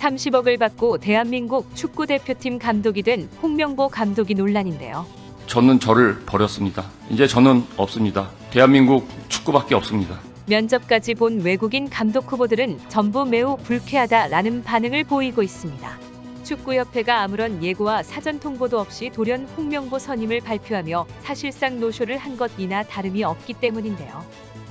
30억을 받고 대한민국 축구대표팀 감독이 된 홍명보 감독이 논란인데요. 저는 저를 버렸습니다. 이제 저는 없습니다. 대한민국 축구밖에 없습니다. 면접까지 본 외국인 감독 후보들은 전부 매우 불쾌하다라는 반응을 보이고 있습니다. 축구협회가 아무런 예고와 사전 통보도 없이 돌연 홍명보 선임을 발표하며 사실상 노쇼를 한 것이나 다름이 없기 때문인데요.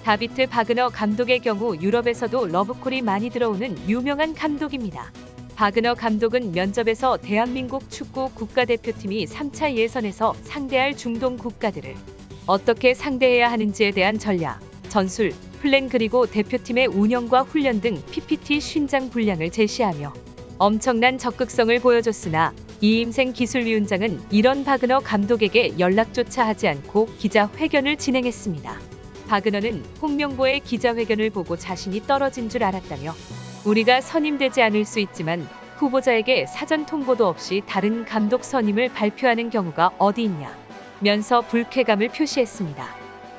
다비트 바그너 감독의 경우 유럽에서도 러브콜이 많이 들어오는 유명한 감독입니다. 바그너 감독은 면접에서 대한민국 축구 국가대표팀이 3차 예선에서 상대할 중동 국가들을 어떻게 상대해야 하는지에 대한 전략, 전술, 플랜 그리고 대표팀의 운영과 훈련 등 PPT 50장 분량을 제시하며 엄청난 적극성을 보여줬으나 이임생 기술위원장은 이런 바그너 감독에게 연락조차 하지 않고 기자회견을 진행했습니다. 바그너는 홍명보의 기자회견을 보고 자신이 떨어진 줄 알았다며 우리가 선임되지 않을 수 있지만 후보자에게 사전 통보도 없이 다른 감독 선임을 발표하는 경우가 어디 있냐 면서 불쾌감을 표시했습니다.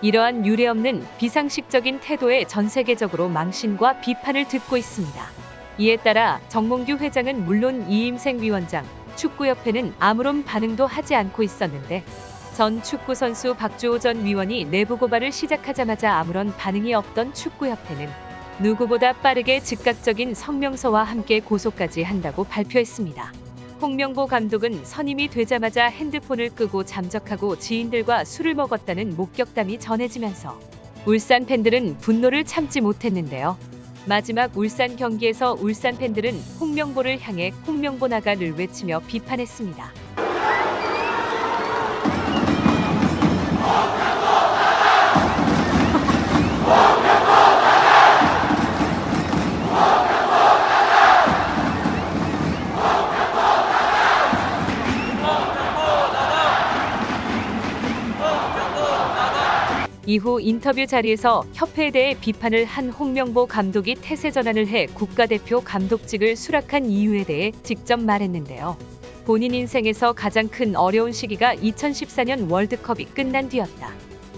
이러한 유례없는 비상식적인 태도에 전 세계적으로 망신과 비판을 듣고 있습니다. 이에 따라 정몽규 회장은 물론 이임생 위원장, 축구협회는 아무런 반응도 하지 않고 있었는데 전 축구선수 박주호 전 위원이 내부 고발을 시작하자마자 아무런 반응이 없던 축구협회는 누구보다 빠르게 즉각적인 성명서와 함께 고소까지 한다고 발표했습니다. 홍명보 감독은 선임이 되자마자 핸드폰을 끄고 잠적하고 지인들과 술을 먹었다는 목격담이 전해지면서 울산 팬들은 분노를 참지 못했는데요. 마지막 울산 경기에서 울산 팬들은 홍명보를 향해 홍명보 나가를 외치며 비판했습니다. 이후 인터뷰 자리에서 협회에 대해 비판을 한 홍명보 감독이 태세 전환을 해 국가대표 감독직을 수락한 이유에 대해 직접 말했는데요. 본인 인생에서 가장 큰 어려운 시기가 2014년 월드컵이 끝난 뒤였다.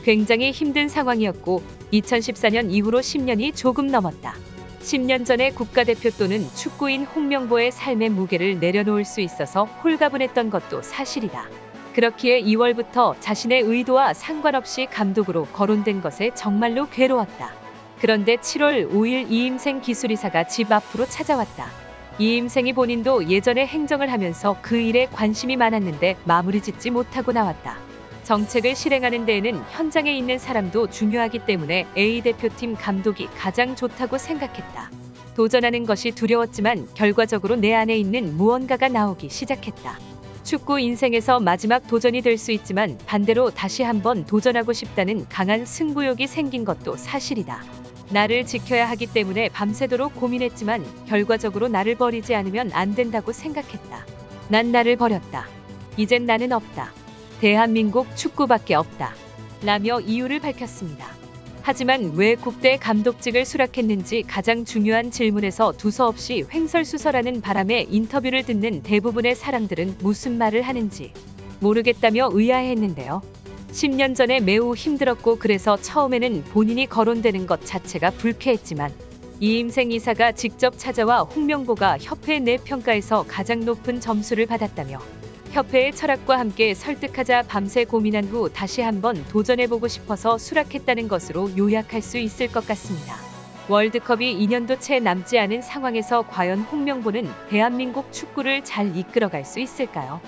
굉장히 힘든 상황이었고 2014년 이후로 10년이 조금 넘었다. 10년 전에 국가대표 또는 축구인 홍명보의 삶의 무게를 내려놓을 수 있어서 홀가분했던 것도 사실이다. 그렇기에 2월부터 자신의 의도와 상관없이 감독으로 거론된 것에 정말로 괴로웠다. 그런데 7월 5일 이임생 기술이사가 집 앞으로 찾아왔다. 이임생이 본인도 예전에 행정을 하면서 그 일에 관심이 많았는데 마무리 짓지 못하고 나왔다. 정책을 실행하는 데에는 현장에 있는 사람도 중요하기 때문에 A대표팀 감독이 가장 좋다고 생각했다. 도전하는 것이 두려웠지만 결과적으로 내 안에 있는 무언가가 나오기 시작했다. 축구 인생에서 마지막 도전이 될 수 있지만 반대로 다시 한번 도전하고 싶다는 강한 승부욕이 생긴 것도 사실이다. 나를 지켜야 하기 때문에 밤새도록 고민했지만 결과적으로 나를 버리지 않으면 안 된다고 생각했다. 난 나를 버렸다. 이젠 나는 없다. 대한민국 축구밖에 없다. 라며 이유를 밝혔습니다. 하지만 왜 국대 감독직을 수락했는지 가장 중요한 질문에서 두서없이 횡설수설하는 바람에 인터뷰를 듣는 대부분의 사람들은 무슨 말을 하는지 모르겠다며 의아해했는데요. 10년 전에 매우 힘들었고 그래서 처음에는 본인이 거론되는 것 자체가 불쾌했지만 이임생 이사가 직접 찾아와 홍명보가 협회 내 평가에서 가장 높은 점수를 받았다며 협회의 철학과 함께 설득하자 밤새 고민한 후 다시 한번 도전해보고 싶어서 수락했다는 것으로 요약할 수 있을 것 같습니다. 월드컵이 2년도 채 남지 않은 상황에서 과연 홍명보는 대한민국 축구를 잘 이끌어갈 수 있을까요?